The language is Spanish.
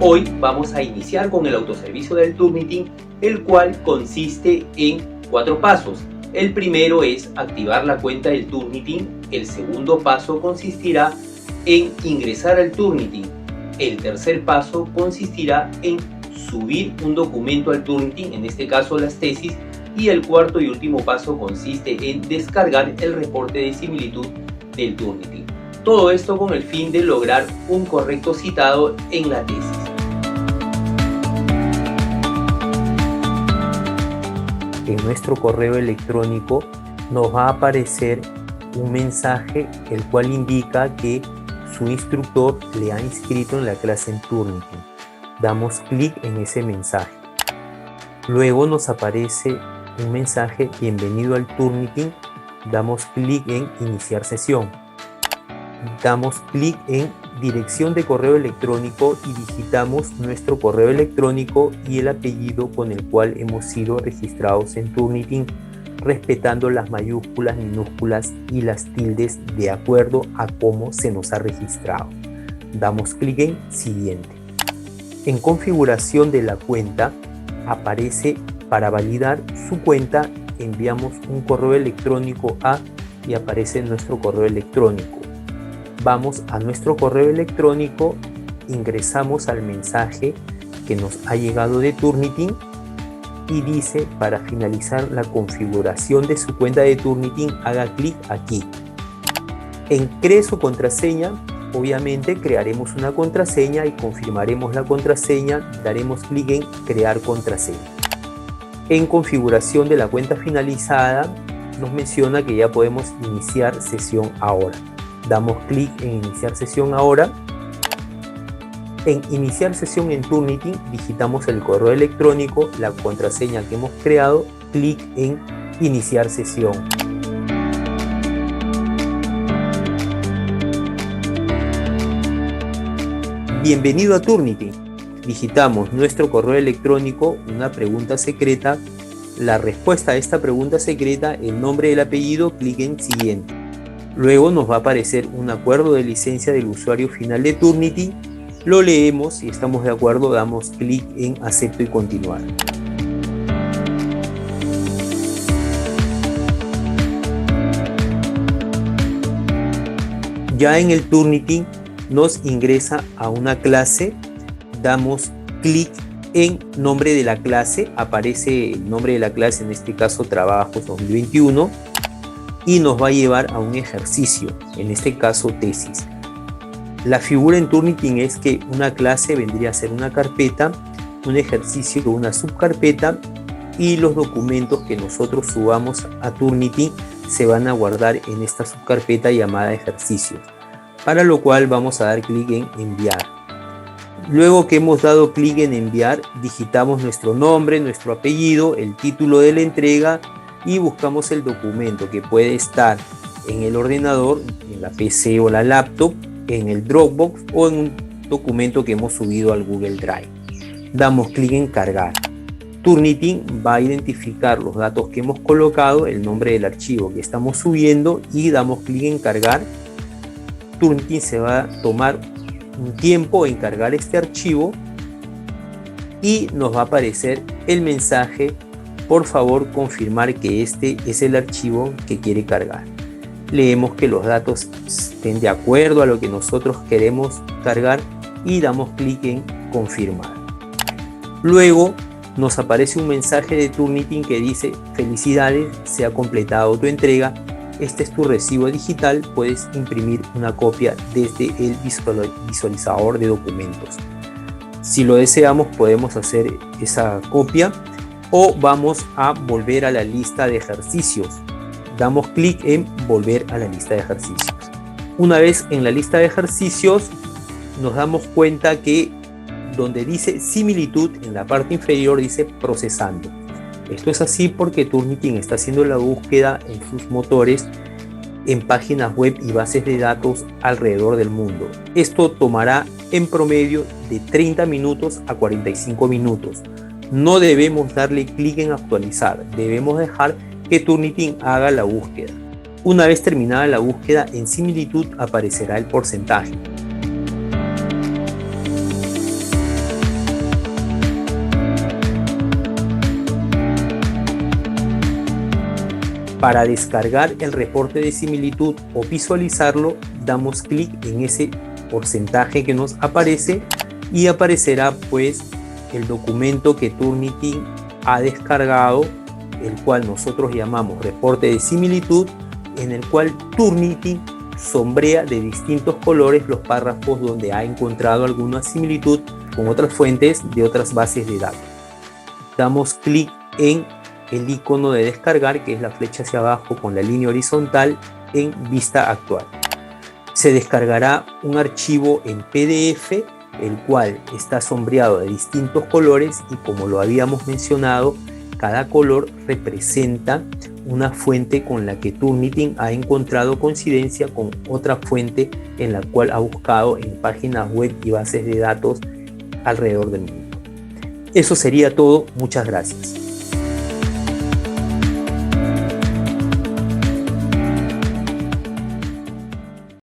Hoy vamos a iniciar con el autoservicio del Turnitin, el cual consiste en 4 pasos. El primero es activar la cuenta del Turnitin. El segundo paso consistirá en ingresar al Turnitin. El tercer paso consistirá en subir un documento al Turnitin, en este caso las tesis. Y el cuarto y último paso consiste en descargar el reporte de similitud del Turnitin. Todo esto con el fin de lograr un correcto citado en la tesis. En nuestro correo electrónico nos va a aparecer un mensaje el cual indica que su instructor le ha inscrito en la clase en Turnitin. Damos clic en ese mensaje. Luego nos aparece un mensaje: bienvenido al Turnitin. Damos clic en iniciar sesión. Damos clic en dirección de correo electrónico y digitamos nuestro correo electrónico y el apellido con el cual hemos sido registrados en Turnitin, respetando las mayúsculas, minúsculas y las tildes de acuerdo a cómo se nos ha registrado. Damos clic en siguiente. En configuración de la cuenta aparece: para validar su cuenta enviamos un correo electrónico y aparece nuestro correo electrónico. Vamos a nuestro correo electrónico, ingresamos al mensaje que nos ha llegado de Turnitin y dice: para finalizar la configuración de su cuenta de Turnitin, haga clic aquí. En cree su contraseña, obviamente crearemos una contraseña y confirmaremos la contraseña, daremos clic en crear contraseña. En configuración de la cuenta finalizada nos menciona que ya podemos iniciar sesión ahora. Damos clic en iniciar sesión ahora. En iniciar sesión en Turnitin digitamos el correo electrónico, la contraseña que hemos creado, clic en iniciar sesión. Bienvenido a Turnitin. Digitamos nuestro correo electrónico, una pregunta secreta, la respuesta a esta pregunta secreta, el nombre y el apellido, clic en siguiente. Luego nos va a aparecer un acuerdo de licencia del usuario final de Turnitin. Lo leemos, si estamos de acuerdo damos clic en acepto y continuar. Ya en el Turnitin nos ingresa a una clase, damos clic en nombre de la clase, aparece el nombre de la clase, en este caso Trabajos 2021, y nos va a llevar a un ejercicio, en este caso tesis. La figura en Turnitin es que una clase vendría a ser una carpeta, un ejercicio una subcarpeta, y los documentos que nosotros subamos a Turnitin se van a guardar en esta subcarpeta llamada ejercicios, para lo cual vamos a dar clic en enviar. Luego que hemos dado clic en enviar, digitamos nuestro nombre, nuestro apellido, el título de la entrega y buscamos el documento, que puede estar en el ordenador, en la PC o la laptop, en el Dropbox o en un documento que hemos subido al Google Drive. Damos clic en cargar. Turnitin va a identificar los datos que hemos colocado, el nombre del archivo que estamos subiendo, y damos clic en cargar. Turnitin se va a tomar un tiempo en cargar este archivo y nos va a aparecer el mensaje: por favor confirmar que este es el archivo que quiere cargar. Leemos que los datos estén de acuerdo a lo que nosotros queremos cargar y damos clic en confirmar. Luego nos aparece un mensaje de Turnitin que dice: felicidades, se ha completado tu entrega, este es tu recibo digital, puedes imprimir una copia desde el visualizador de documentos. Si lo deseamos podemos hacer esa copia o vamos a volver a la lista de ejercicios. Damos clic en volver a la lista de ejercicios. Una vez en la lista de ejercicios nos damos cuenta que donde dice similitud, en la parte inferior dice procesando. Esto es así porque Turnitin está haciendo la búsqueda en sus motores en páginas web y bases de datos alrededor del mundo. Esto tomará en promedio de 30 minutos a 45 minutos. No debemos darle clic en actualizar, debemos dejar que Turnitin haga la búsqueda. Una vez terminada la búsqueda, en similitud aparecerá el porcentaje. Para descargar el reporte de similitud o visualizarlo, damos clic en ese porcentaje que nos aparece y aparecerá pues el documento que Turnitin ha descargado, el cual nosotros llamamos reporte de similitud, en el cual Turnitin sombrea de distintos colores los párrafos donde ha encontrado alguna similitud con otras fuentes de otras bases de datos. Damos clic en el icono de descargar, que es la flecha hacia abajo con la línea horizontal, en vista actual. Se descargará un archivo en PDF, el cual está sombreado de distintos colores y, como lo habíamos mencionado, cada color representa una fuente con la que Turnitin ha encontrado coincidencia con otra fuente en la cual ha buscado en páginas web y bases de datos alrededor del mundo. Eso sería todo. Muchas gracias.